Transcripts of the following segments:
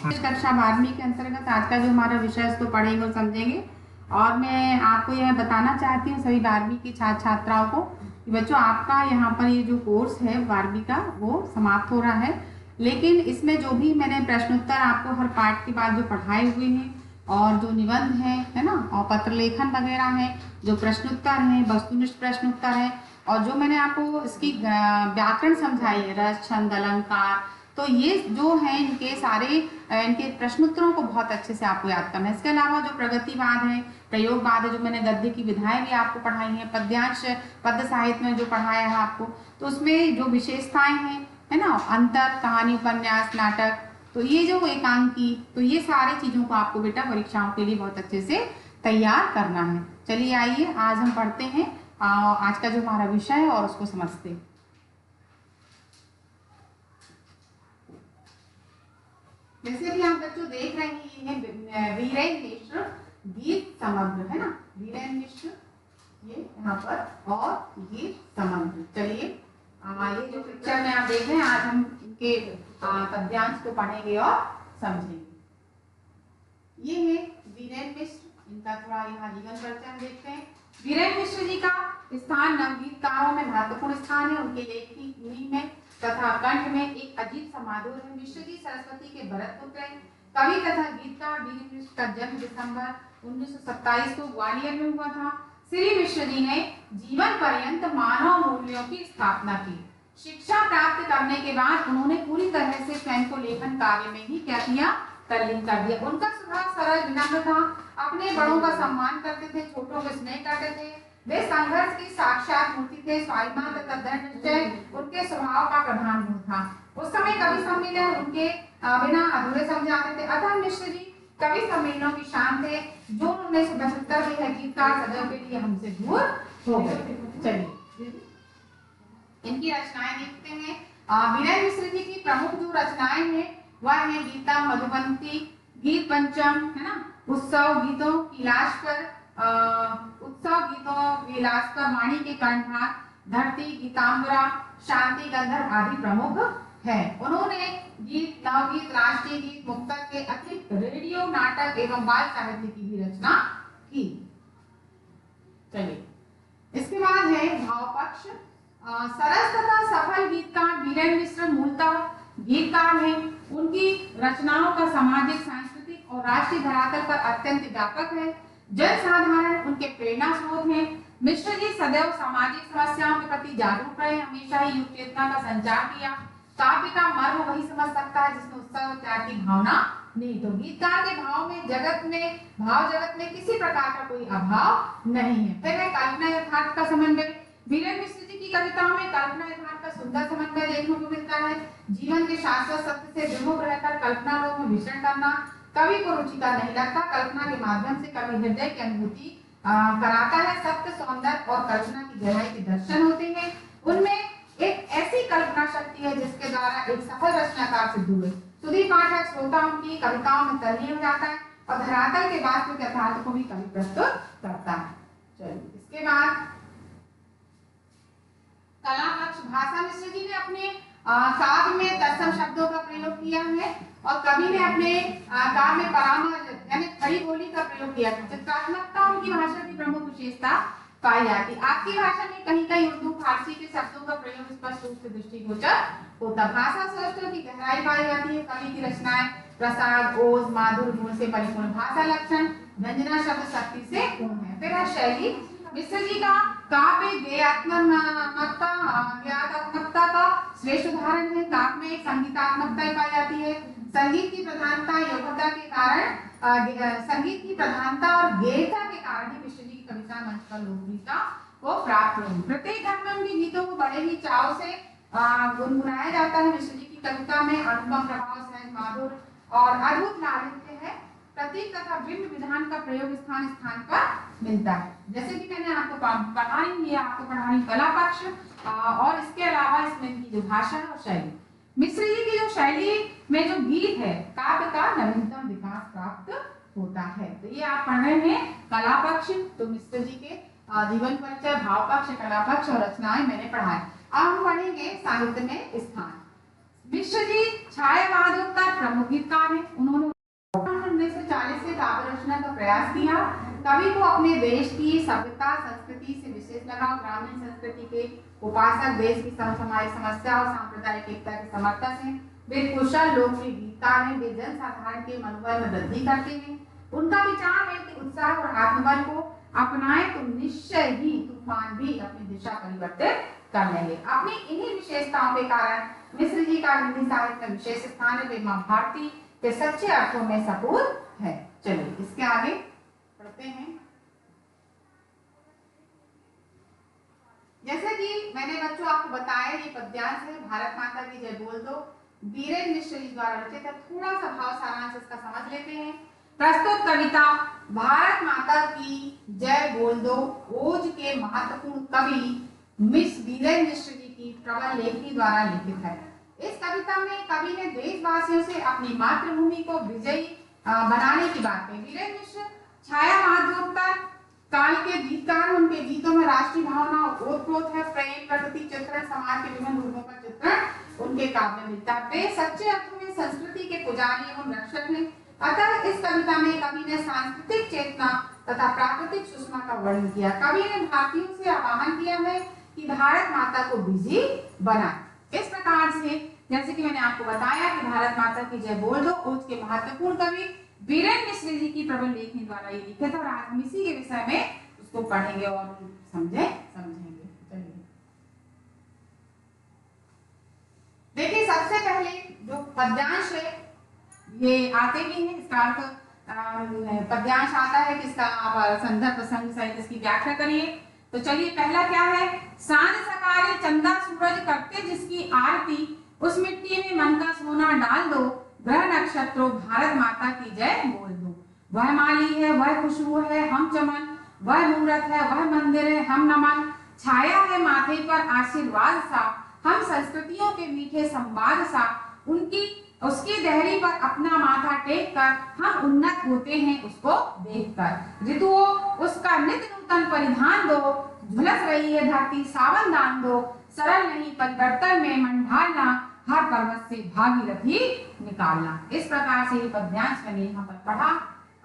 कक्षा 12वीं के अंतर्गत आज का जो हमारा विषय है उसको पढ़ेंगे और समझेंगे। और मैं आपको यह बताना चाहती हूँ सभी 12वीं की छात्र छात्राओं को कि बच्चों आपका यहाँ पर ये जो कोर्स है 12वीं का वो समाप्त हो रहा है, लेकिन इसमें जो भी मैंने प्रश्नोत्तर आपको हर पाठ के बाद जो पढ़ाए हुए हैं और जो निबंध है ना, और पत्र लेखन वगैरह है, जो प्रश्नोत्तर है, वस्तुनिष्ठ प्रश्नोत्तर है, और जो मैंने आपको इसकी व्याकरण समझाई है, रस, छंद, अलंकार, तो ये जो है इनके सारे इनके प्रश्नोत्तरों को बहुत अच्छे से आपको याद करना है। इसके अलावा जो प्रगतिवाद है, प्रयोगवाद है, जो मैंने गद्य की विधाएं भी आपको पढ़ाई हैं, पद्यांश पद्य साहित्य में जो पढ़ाया है आपको, तो उसमें जो विशेषताएं हैं, है ना, अंतर, कहानी, उपन्यास, नाटक, तो ये जो एकांकी, तो ये सारी चीजों को आपको बेटा परीक्षाओं के लिए बहुत अच्छे से तैयार करना है। चलिए आइए आज हम पढ़ते हैं आज का जो हमारा विषय है और उसको समझते हैं। जैसे कि आप बच्चों देख रहे हैं ये है वीरेन मिश्र गीत समग्र, है ना, वीरेन मिश्र ये यहाँ पर और गीत समग्र। चलिए ये जो पिक्चर में आप देख रहे हैं आज हम इनके पद्यांश को पढ़ेंगे और समझेंगे। ये है वीरेन मिश्र, इनका थोड़ा यहाँ जीवन परिचय हम देखते हैं। वीरेन मिश्र जी का स्थान नवगीतकारों में महत्वपूर्ण स्थान है। उनके लेखनी में तथा कंठ में एक अजीब समाधुर है। मिश्र जी सरस्वती के भरत पुत्र हैं। कवि तथा गीतकार वीरेन मिश्र का जन्म दिसंबर 1927 को ग्वालियर में हुआ था। श्री मिश्र जी ने जीवन पर्यंत मानव मूल्यों की स्थापना की। शिक्षा प्राप्त करने के बाद उन्होंने पूरी तरह से स्वयं को लेखन कार्य में ही क्या किया, तल्लीन कर दिया। उनका स्वभाव सरल विनम्र था। अपने बड़ों का सम्मान करते थे, छोटों को स्नेह करते थे। वे संघर्ष की साक्षात मूर्ति थे। स्वाभिमान तथा दृढ़ निश्चय उनके स्वभाव का प्रधान गुण था। उस समय कवि सम्मेलन उनके बिना अधूरे समझ आते थे। अतः मिश्र जी कवि सम्मेलनों की शान थे। जो 1975 में है गीतकार सदैव के लिए हमसे दूर हो गए। चलिए इनकी रचनाएं देखते हैं। वीरेन मिश्र जी की प्रमुख जो रचनाएं हैं वह है गीता, मधुबंती, गीत पंचम, है ना, उत्सव गीतों की लाश पर उत्सव गीतों विलास पर वाणी के कंठहार, धरती, गीतांबरा, शांति, गंधर्व आदि प्रमुख है। उन्होंने गीत, नवगीत, राष्ट्रीय गीत, मुक्तक के अतिरिक्त रेडियो, नाटक एवं बाल साहित्य की भी रचना की। चलिए इसके बाद है भाव पक्ष। सरस तथा सफल गीतकार वीरेन मिश्र मूलतः गीतकार हैं। उनकी रचनाओं का सामाजिक, सांस्कृतिक और राष्ट्रीय धरातल पर अत्यंत व्यापक है। जनसाधारण उनके प्रेरणा स्रोत हैं। मिश्र जी सदैव सामाजिक समस्याओं के प्रति जागरूक रहे, हमेशा ही युग चेतना का संचार किया। काव्य का मर्म वही समझ सकता है जिसमें उत्साह और त्याग की भावना नहीं। तो गीतकार के भाव जगत में किसी प्रकार का कोई अभाव नहीं है। फिर है कल्पना यथार्थ का समन्वय। वीरेन मिश्र जी की कविताओं में कल्पना यथार्थ का सुंदर समन्वय देखने को मिलता है। जीवन के शाश्वत सत्य से विमुख रहकर कल्पना लोक में विचरण करना कवि को रुचिकर नहीं लगता। कल्पना के माध्यम से कवि हृदय की अनुभूति कराता है। सत्य, सौंदर्य और कल्पना की गहराई के दर्शन होते हैं। उनमें एक ऐसी कल्पना शक्ति है जिसके द्वारा एक सफल रचनाकार सिद्ध हुए। सुधीर पाठक श्रोताओं की कविताओं में तल्लीन हो जाता है और धरातल के वास्तविक यथार्थ को भी कवि प्रस्तुत करता है। चलिए इसके बाद कला पक्ष। भाषा मिश्र जी ने अपने काव्य में तत्सम शब्दों का प्रयोग किया है और कवि ने अपने काव्य में परामर्श यानी खड़ी बोली का प्रयोग किया है। चित्रात्मकता उनकी भाषा की प्रमुख विशेषता पाई जाती। आपकी भाषा में कहीं कहीं उर्दू, फारसी के शब्दों का प्रयोग स्पष्ट रूप से दृष्टिगोचर होता। भाषा शास्त्रों की गहराई पाई जाती है। कवि की रचनाएं प्रसाद, ओज, माधुर्य गुण से परिपूर्ण। भाषा लक्षण व्यंजना शब्द शक्ति से पूर्ण है। फिर है शैली। मिश्र जी का काव्य ज्ञानात्मकता का श्रेष्ठ उदाहरण है। काव्य में संगीतात्मकता पाई जाती है। संगीत की प्रधानता योग्यता के कारण संगीत की प्रधानता और गेयता के कारण ही मिश्र जी की कविता मंच पर लोकप्रियता को प्राप्त हुई। प्रत्येक घर में उनके गीतों को बड़े ही चाव से गुनगुनाया जाता है। मिश्र जी की कविता में अनुपम प्रभाव, सहज माधुर्य और अद्भुत लालित्य है। प्रतीक तथा भिन्न विधान का प्रयोग स्थान स्थान पर मिलता है। जैसे कि मैंने आपको पढ़ाई कला पक्ष और इसके अलावा इसमें इनकी जो भाषा है और शैली। मिश्र जी की जो शैली में जो गीत है काव्य का नवीनतम विकास प्राप्त होता है। तो ये आप पढ़ रहे हैं कला पक्ष। तो मिश्र जी के जीवन परिचय, भाव पक्ष, कला पक्ष और रचनाएं मैंने पढ़ाए। अब हम पढ़ेंगे साहित्य में स्थान। मिश्र जी छायावादोत्तर प्रमुख गीतकार हैं। उन्होंने प्रयास किया। कवि को अपने देश की सभ्यता संस्कृति से विशेष लगाव, ग्रामीण संस्कृति के उपासक, देश की समसामयिक समस्या और सांप्रदायिक एकता के समर्थक हैं। वे कुशल लोकप्रिय गीतकार हैं। वे जन साधारण के मनोबल में वृद्धि करते हैं। उनका विचार है कि उत्साह और आत्मबल को अपनाए तो निश्चय ही तूफान भी अपनी दिशा परिवर्तित कर लेंगे। अपनी इन्हीं विशेषताओं के कारण मिश्र जी का हिंदी साहित्य में विशेष स्थान है। वे मां भारती के सच्चे अर्थों में सपूत है। चलिए इसके आगे पढ़ते हैं। जैसे कि मैंने बच्चों आपको बताया, ये पद्यांश है भारत माता की जय बोल दो, वीरेंद्र मिश्र जी द्वारा रचित है। थोड़ा सा भाव सारांश इसका समझ लेते हैं। प्रस्तुत कविता भारत माता की जय बोल दो ओज के महत्वपूर्ण कवि मिस वीरेंद्र मिश्र जी की प्रबल लेखनी द्वारा लिखित है। इस कविता में कवि ने देशवासियों से अपनी मातृभूमि को विजयी बनाने की बात कही। वीरेंद्र मिश्र छाया माध्योत्तर काल के गीतकार, उनके गीतों में राष्ट्रीय भावना ओतप्रोत है। प्रेम, प्रकृति चित्रण, समाज के विभिन्न रूपों का चित्रण उनके काव्य में मिलता है। वे सच्चे अर्थों में संस्कृति के पुजारी एवं रक्षक हैं। अतः इस कविता में कवि ने सांस्कृतिक चेतना तथा प्राकृतिक सुषमा का वर्णन किया। कवि ने भारतीयों से आह्वान किया है कि भारत माता को विजयी बनाए। इस प्रकार से जैसे कि मैंने आपको बताया कि भारत माता की जय बोल दो ओज के महत्वपूर्ण कवि वीरेंद्र मिश्र जी की प्रबल लेखनी द्वारा ये लिखित है और आज हम इसी के विषय में उसको पढ़ेंगे और समझेंगे। चलिए देखिए, सबसे पहले जो पद्यांश है ये आते भी हैं। इसका अर्थ पद्यांश आता है कि इसका आप संदर्भ प्रसंग सहित इसकी व्याख्या करिए। तो चलिए पहला क्या है, सांझ सकारे चंदा सूरज करते जिसकी आरती, उस मिट्टी में मन का सोना डाल दो, ग्रह नक्षत्रों भारत माता की जय बोल दो। वह माली है, वह खुशबू है, हम चमन, वह मूर्त है, वह मंदिर है, हम नमन, छाया है माथे पर आशीर्वाद सा, हम संस्कृतियों के मीठे संवाद सा, उसकी दहरी पर अपना माथा टेक कर हम उन्नत होते हैं उसको देखकर। ऋतुओं उसका नित्य नूतन परिधान दो, झुलस रही है धरती सावन दान दो, सरल नहीं परिवर्तन में मन ढालना, हर पर्वत से भागीरथी निकालना। इस प्रकार से ये पद्यांश मैंने यहाँ पर पढ़ा।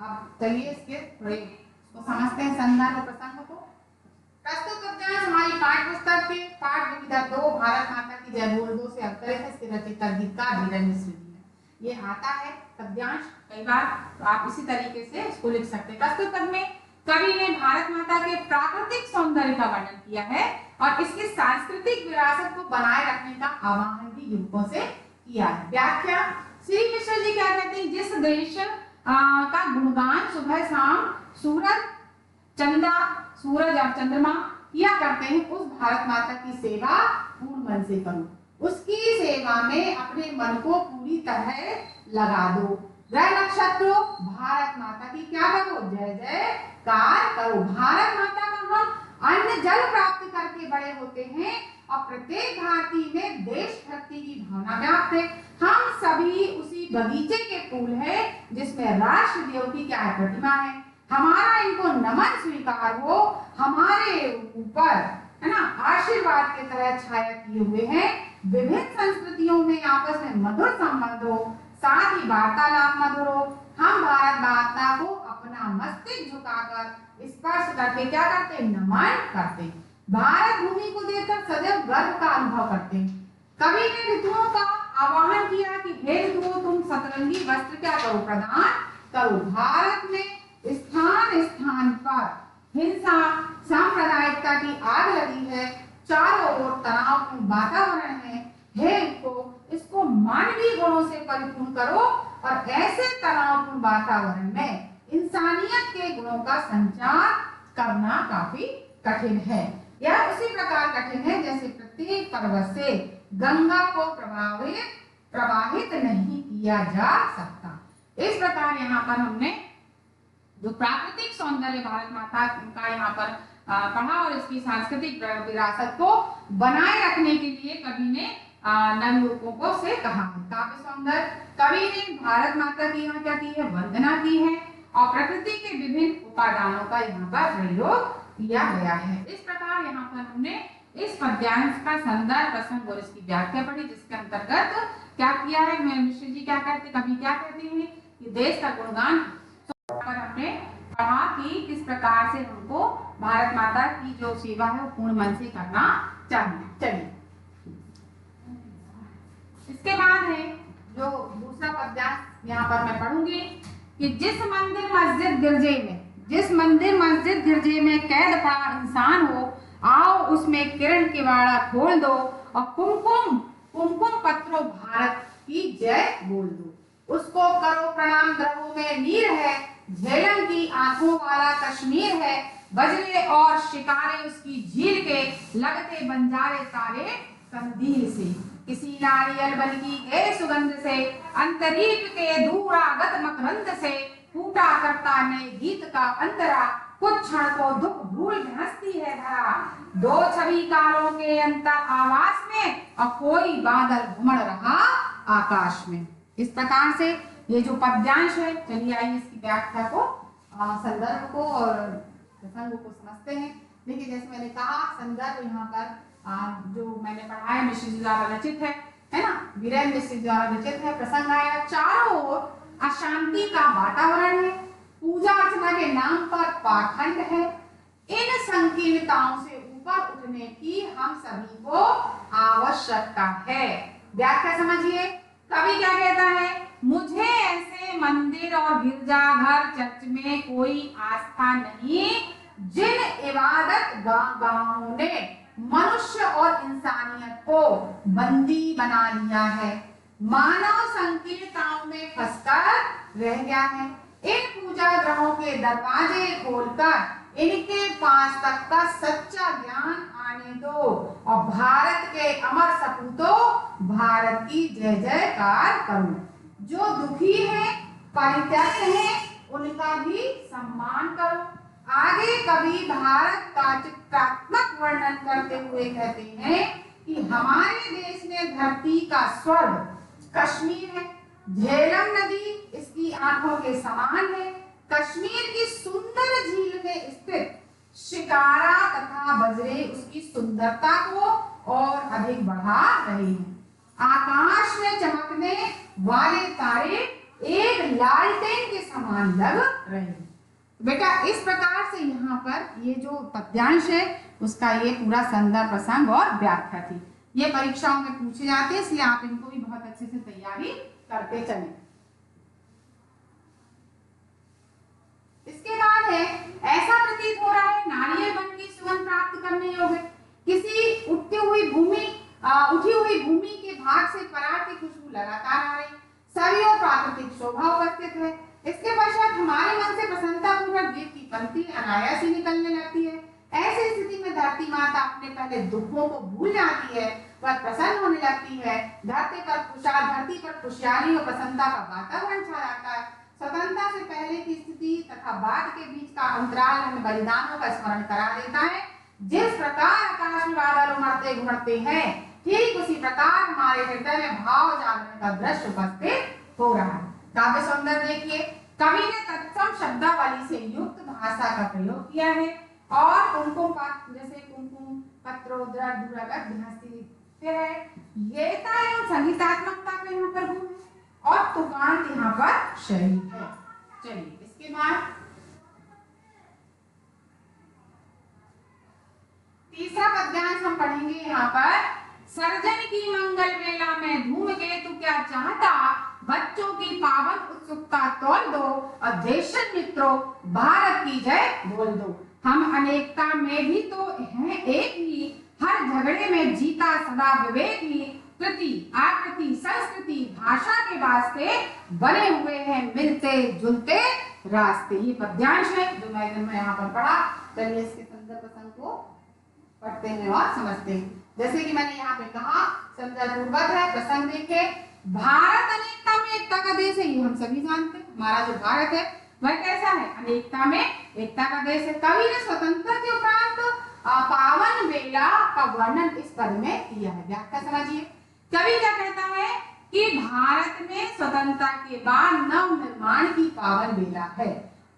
अब चलिए इसके थोड़े इसको समझते हैं संदर्भ और प्रसंग को। प्रस्तुत पद्यांश हमारी पाठ्य पुस्तक के पाठ विविधा 2 भारत माता की जय बोल दो से अवतरित है। इसके रचयिता गीतकार वीरेंद्र मिश्र जी है। ये आता है पद्यांश कई बार, तो आप इसी तरीके से इसको लिख सकते हैं। प्रस्तुत पद में कवि ने भारत माता के प्राकृतिक सौंदर्य का वर्णन किया है और इसकी सांस्कृतिक विरासत को बनाए रखने का आह्वान भी युवकों से किया है। व्याख्या, श्री मिश्र जी क्या कहते हैं, जिस देश का गुणगान सुबह शाम सूरज और चंद्रमा किया करते हैं, उस भारत माता की सेवा पूर्ण मन से करो। उसकी सेवा में अपने मन को पूरी तरह लगा दो। ग्रह नक्षत्रों भारत माता की क्या करो, जय जयकार करो। भारत माता का हम अन्न जल प्राप्त करके बड़े होते हैं और प्रत्येक भारतीय में देशभक्ति की भावना व्याप्त है। हम सभी उसी बगीचे के फूल हैं जिसमें राष्ट्र देव की क्या प्रतिमा है। हमारा इनको नमन स्वीकार हो, हमारे ऊपर है ना आशीर्वाद की तरह छाया किए हुए हैं। विभिन्न संस्कृतियों में आपस में मधुर संबंध हो, साथ ही वार्तालाप मधुर हो। हम भारत माता को अपना मस्तक झुकाकर स्पर्श करके क्या करते, नमन करते। भारत भूमि को देखकर सदैव गर्व का अनुभव करते। कवि ने ऋतुओं का आह्वान किया कि हे ऋतुओं, तुम सतरंगी वस्त्र क्या करो, प्रदान करो। भारत में स्थान स्थान पर हिंसा सांप्रदायिकता की आग लगी है, चारों ओर तनावपूर्ण वातावरण है। हे इसको मानवीय गुणों से परिपूर्ण करो और ऐसे तनावपूर्ण वातावरण में इंसानियत के गुणों का संचार करना काफी कठिन है। यह उसी प्रकार कठिन है जैसे प्रत्येक पर्वत से गंगा को प्रवाहित नहीं किया जा सकता। इस प्रकार यहाँ पर हमने जो प्राकृतिक सौंदर्य भारत माता का यहाँ पर पढ़ा और इसकी सांस्कृतिक विरासत को बनाए रखने के लिए कवि ने नवयुवकों से कहा। काव्य सौंदर्य, कवि ने भारत माता की यहाँ क्या की है, वंदना की है और प्रकृति के विभिन्न उपादानों का यहाँ पर प्रयोग किया गया है। इस प्रकार यहाँ पर हमने इस पद्यांश का संदर्भ प्रसंग और इसकी व्याख्या पढ़ी, जिसके अंतर्गत क्या किया है, मिश्र जी क्या कहते, कवि क्या कहते हैं कि देश का गुणगान पर हमने पढ़ा कि किस प्रकार से हमको भारत माता की जो सेवा है वो पूर्ण मन से करना चाहिए। चलिए इसके बाद है जो दूसरा पद्यांश यहाँ पर मैं पढ़ूंगी कि जिस मंदिर मस्जिद गिरजे में कैद पड़ा इंसान हो, आओ उसमें किरण किवाड़ा खोल दो और कुमकुम पत्रो भारत की जय बोल दो। उसको करो प्रणाम ग्रहों में नीर है, झेलम की आंखों वाला कश्मीर है, बजरे और शिकारे उसकी झील के, लगते बंजारे तारे कंदील से, किसी नारियल बन की गए सुगंध से, अंतरीक्ष के दूरागत मकरंद से, टूटा करता नए गीत का अंतरा, कुछ क्षण को दुख भूल हंसती है धरा, दो छवि कालों के अंतर आवास में और कोई बादल घुमड़ रहा आकाश में। इस प्रकार से ये जो पद्यांश है, चलिए आइए इसकी व्याख्या को, संदर्भ को और प्रसंग को समझते हैं। देखिए जैसे मैंने कहा संदर्भ यहाँ पर जो मैंने पढ़ा है मिश्र जी द्वारा रचित है ना, वीरेंद्र मिश्र जी द्वारा रचित है। प्रसंग आया, चारों ओर अशांति का वातावरण है, पूजा अर्चना के नाम पर पाखंड है, इन संकीर्णताओं से ऊपर उठने की हम सभी को आवश्यकता है। व्याख्या समझिए, कवि क्या कहता है, मुझे ऐसे मंदिर और गिरजाघर चर्च में कोई आस्था नहीं जिन इबादत गाहों ने मनुष्य और इंसानियत को बंदी बना लिया है, मानव संकीर्णताओं में फंसकर रह गया है। इन पूजा ग्रहों के दरवाजे खोलकर इनके पास तक का सच्चा ज्ञान आने दो और भारत के अमर सपूतों भारत की जय जयकार करो। जो दुखी हैं, परित्यक्त हैं, उनका भी सम्मान करो। आगे कवि भारत का चित्रात्मक वर्णन करते हुए कहते हैं कि हमारे देश में धरती का स्वर्ग कश्मीर है, झेलम नदी इसकी आंखों के समान है, कश्मीर की सुंदर झील में स्थित शिकारा तथा बजरे उसकी सुंदरता को और अधिक बढ़ा रहे हैं। आकाश में चमकने वाले तारे एक लालटेन के समान लग रहे हैं। बेटा इस प्रकार से यहाँ पर ये जो पद्यांश है उसका ये पूरा संदर्भ प्रसंग और व्याख्या थी। ये परीक्षाओं में पूछे जाते हैं, इसलिए आप इनको भी बहुत अच्छे से तैयारी करते चलें। इसके बाद है, ऐसा प्रतीत हो रहा है नारियल वन की सुगंध प्राप्त करने योग्य, किसी उठी हुई भूमि के भाग से पराग की खुशबू लगातार आ रही, सभी और प्राकृतिक शोभा उपस्थित है। इसके पश्चात हमारे मन से प्रसन्नता पूर्वक गीत की पंक्ति अनायास ही निकलने लगती है। ऐसी स्थिति में धरती माता अपने पहले दुखों को भूल जाती है, वह प्रसन्न होने लगती है। धरती पर खुशहाली और प्रसन्नता का वातावरण छा जाता है। स्वतंत्रता से पहले की स्थिति तथा बाद के बीच का अंतराल हमें बलिदानों का स्मरण करा देता है। जिस प्रकार आकाश में बादल उमड़ते घुमड़ते हैं, ठीक उसी प्रकार हमारे हृदय में भाव जागरण का दृश्य उपस्थित हो रहा है। काव्य सौंदर्य देखिए, कवि ने तत्सम शब्दावली से युक्त भाषा का प्रयोग किया है और कुमकुम जैसे कुमकुम पत्रोद्र दूरागत है, येता एवं संगीतात्मकता का यहाँ पर गुण है और तुकांत यहाँ पर शैली है। चलिए इसके बाद तीसरा पद्यांश हम पढ़ेंगे यहाँ पर, सर्जन की मंगल वेला में धूमकेतु क्या चाहता, बच्चों की पावन उत्सुकता तोल दो और देशन मित्रों भारत की जय बोल दो। हम अनेकता में भी तो हैं एक ही, हर झगड़े में जीता सदा विवेक ही, कृति आकृति संस्कृति भाषा के वास्ते बने हुए हैं मिलते जुलते रास्ते। ये पद्यांश है जो मैंने यहाँ पर पढ़ा। चलिए इसके संदर्भ प्रसंग को पढ़ते हैं और समझते हैं। जैसे कि मैंने यहाँ पे कहा संदर्भ पूर्वक है, प्रसंग देखे, भारत अनेकता में एकता का देश है, ये हम सभी जानते हैं। हमारा जो भारत है वह कैसा है, अनेकता में एकता का देश है। कवि ने स्वतंत्रता के उपरांत पावन वेला का वर्णन इस पद में किया है। व्याख्या समझिए, कवि क्या कहता है कि भारत में स्वतंत्रता के बाद नव निर्माण की पावन वेला है।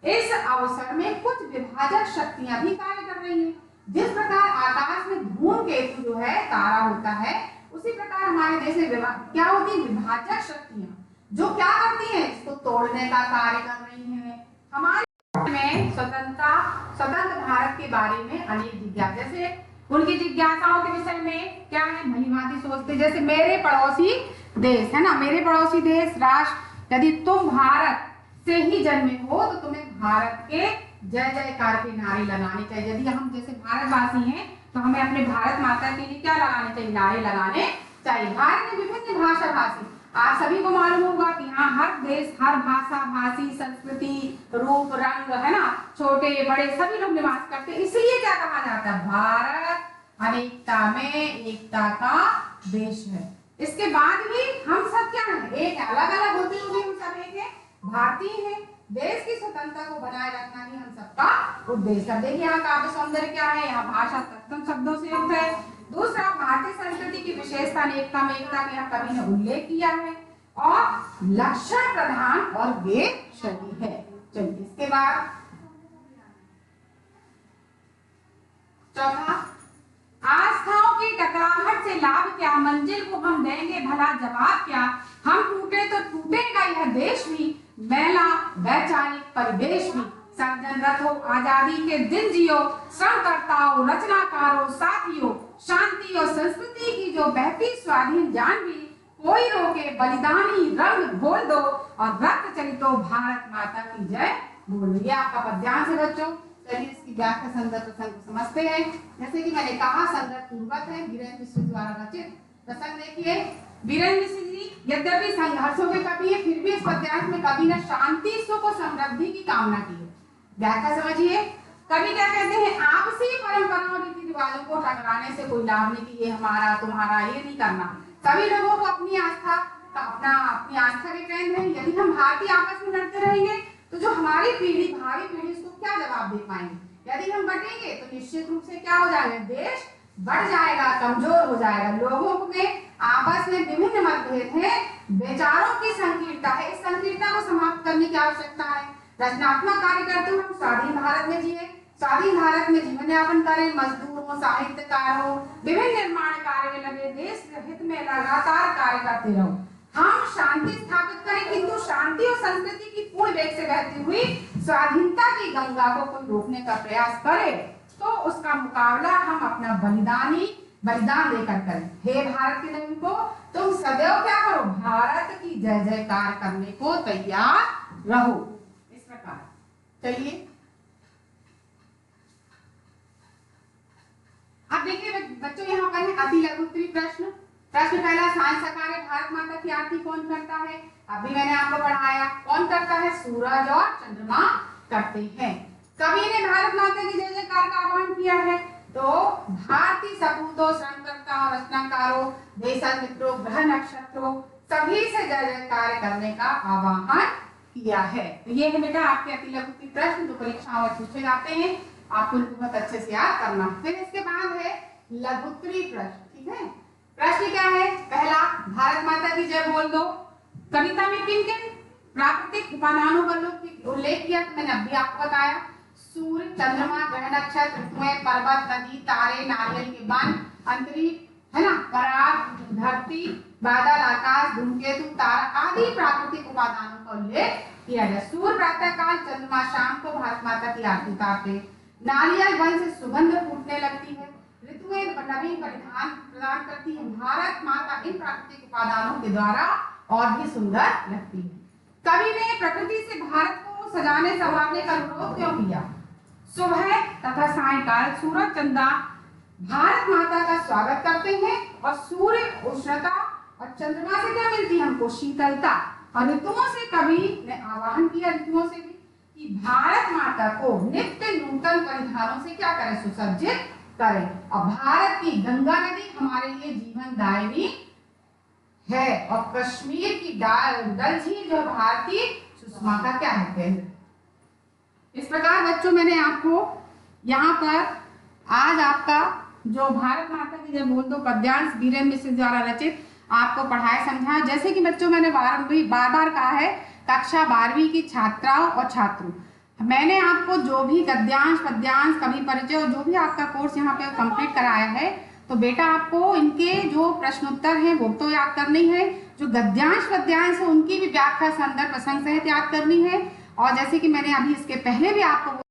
इस अवसर में कुछ विभाजक शक्तियां भी कार्य कर रही हैं। जिस प्रकार आकाश में धूमकेतु जो है तारा होता है, उसी प्रकार हमारे देश में क्या होती है, विभाजक शक्तियां जो क्या करती हैं, इसको तोड़ने का कार्य कर रही हैं। हमारे में में स्वतंत्र भारत के बारे में अनेक जिज्ञासा, जैसे उनकी जिज्ञासाओं के विषय में क्या है, भलीभांति सोचते। जैसे मेरे पड़ोसी देश है ना, मेरे पड़ोसी देश राष्ट्र, यदि तुम भारत से ही जन्मे हो तो तुम्हें भारत के जय जयकार के नारे लगाने चाहिए। यदि हम जैसे भारतवासी हैं तो हमें अपने भारत माता के लिए क्या लगाने चाहिए, नारे लगाने चाहिए। भारत में विभिन्न भाषा भाषी, आप सभी को मालूम होगा कि यहाँ हर देश, हर भाषा भाषी, संस्कृति, रूप, रंग है ना, छोटे बड़े सभी लोग निवास करते हैं। इसलिए क्या कहा जाता है, भारत अनेकता में एकता का देश है। इसके बाद भी हम सब क्या है, एक अलग अलग होते हुए हम सब एक है, भारतीय है। देश की स्वतंत्रता को बनाए रखना ही हम सबका उद्देश्य है। देखिए यहाँ काव्य सौंदर्य क्या है, यहाँ भाषा तत्सम शब्दों से युक्त है। दूसरा, भारतीय संस्कृति की विशेषता अनेकता में एकता का यहाँ कवि ने उल्लेख किया है, और लक्षण प्रधान और वेद शैली है। चलिए इसके बाद चौथा, आस्थाओं की टकराहट से लाभ क्या, मंजिल को हम देंगे भला जवाब क्या, हम टूटे तो टूटेगा यह देश भी, मैला वैचारिक परिवेश भी, सर्जनरत हो आजादी के दिन जियो, श्रमकर्ताओं रचनाकारों साथियों, शांति और संस्कृति की जो बहती स्वाधीन जान भी, कोई रोके बलिदानी रंग बोल दो, और रक्त चरितो भारत माता की जय बोलो। ये आपका पद्यांश है बच्चों। चलिए इसकी व्याख्या संदर्भ प्रसंग को समझते हैं। जैसे कि मैंने कहा, संदर्भ पूर्वक है, वीरेंद्र मिश्र द्वारा रचित प्रसंग। देखिए, वीरेंद्र मिश्र जी यद्यपि संघर्षों के कवि है, फिर भी इस पद्यांश में कवि ने शांति, सुख और समृद्धि की कामना की है। व्याख्या समझिए, कवि क्या कहते हैं, आपसी परंपराओं और रीति रिवाजों को टकराने से कोई लाभ नहीं कि ये हमारा तुम्हारा, ये नहीं करना। सभी लोगों को अपनी आस्था के केंद्र है। यदि हम भारतीय आपस में लड़ते रहेंगे तो जो हमारी पीढ़ी, भावी पीढ़ी, उसको क्या जवाब दे पाएंगे। यदि हम बटेंगे तो निश्चित रूप से क्या हो जाएगा, देश बढ़ जाएगा, कमजोर हो जाएगा। लोगों में आपस में विभिन्न मतभेद है, विचारों की संकीर्णता है। इस संकीर्णता को समाप्त करने की आवश्यकता है। रचनात्मक कार्य करते हुए हम स्वाधीन भारत में जिए, स्वाधीन भारत में जीवन यापन करें, मजदूर हो, साहित्यकार हो, विभिन्न निर्माण कार्य में लगे, देश हित में लगातार कार्य करते रहो। हम शांति स्थापित करें, किंतु शांति और संस्कृति की पूर्ण वेग से बहती हुई स्वाधीनता की गंगा को कोई रोकने का प्रयास करे तो उसका मुकाबला हम अपना बलिदान देकर करें। हे भारत के नागरिकों, तुम सदैव क्या करो, भारत की जय जयकार करने को तैयार रहो। इस प्रकार चलिए अब देखिए बच्चों, यहाँ पर है अति लघु उत्तरीय प्रश्न। प्रश्न पहला, सांझ सकारे भारत माता की आरती कौन करता है। अभी मैंने आपको पढ़ाया, कौन करता है, सूरज और चंद्रमा करते हैं। कवि ने भारत माता की जय जयकार का आह्वान किया है तो भारतीय सपूतों, श्रमकर्ताओं, रचनाकारों, देशमित्रों, ग्रह नक्षत्रों सभी से जय जयकार करने का आह्वान किया है। तो ये है बेटा आपके अति लघु उत्तरीय प्रश्न जो परीक्षाओं में पूछे जाते हैं, आपको इनको बहुत अच्छे से याद करना। फिर इसके बाद है लघु उत्तरीय प्रश्न। ठीक है, प्रश्न क्या है, पहला, भारत माता की जय बोल दो। कविता में किन किन प्राकृतिक उपादानों का उल्लेख किया तो मैंने अभी आपको बताया, सूर्य, चंद्रमा, ग्रह नक्षत्र, ऋतुएं, पर्वत, नदी, तारे, नारियल के वन, अंतरिक्ष है ना, पराग, धरती, बादल, आकाश, धूमकेतु, तारा आदि प्राकृतिक उपादानों का उल्लेख किया गया। सूर्य प्रातः काल, चंद्रमा शाम को भारत माता की आरती उतारते, नारियल वन से सुगंध फूटने लगती है, ऋतुएं नवीन परिधान प्रदान करती है, भारत माता इन प्राकृतिक उपादानों के द्वारा और भी सुंदर लगती है। कवि ने प्रकृति से भारत को सजाने संवारने का अनुरोध क्यों किया। सुबह तथा सायंकाल सूरज चंदा भारत माता का स्वागत करते हैं और सूर्य उष्णता और चंद्रमा से क्या मिलती है हमको, शीतलता। और ऋतुओं से कवि ने आह्वान किया, ऋतुओं से भी, कि भारत माता को नित्य नूतन परिधानों से क्या करें, सुसज्जित करें। और भारत की गंगा नदी हमारे लिए जीवन दायिनी है और कश्मीर की डल झील जो भारतीय सुषमा का क्या है, केंद्र। इस प्रकार बच्चों मैंने आपको यहाँ पर आज आपका जो भारत माता की जय बोल दो पद्यांश वीरेंद्र मिश्र द्वारा रचित आपको पढ़ाया समझाया। जैसे कि बच्चों मैंने बार बार कहा है, कक्षा 12वीं की छात्राओं और छात्रों, मैंने आपको जो भी गद्यांश, पद्यांश, कवि परिचय और जो भी आपका कोर्स यहाँ पे कंप्लीट कराया है, तो बेटा आपको इनके जो प्रश्नोत्तर हैं वो तो याद करनी है, जो गद्यांश पद्यांश है उनकी भी व्याख्या संदर्भ प्रसंग सहित याद करनी है, और जैसे कि मैंने अभी इसके पहले भी आपको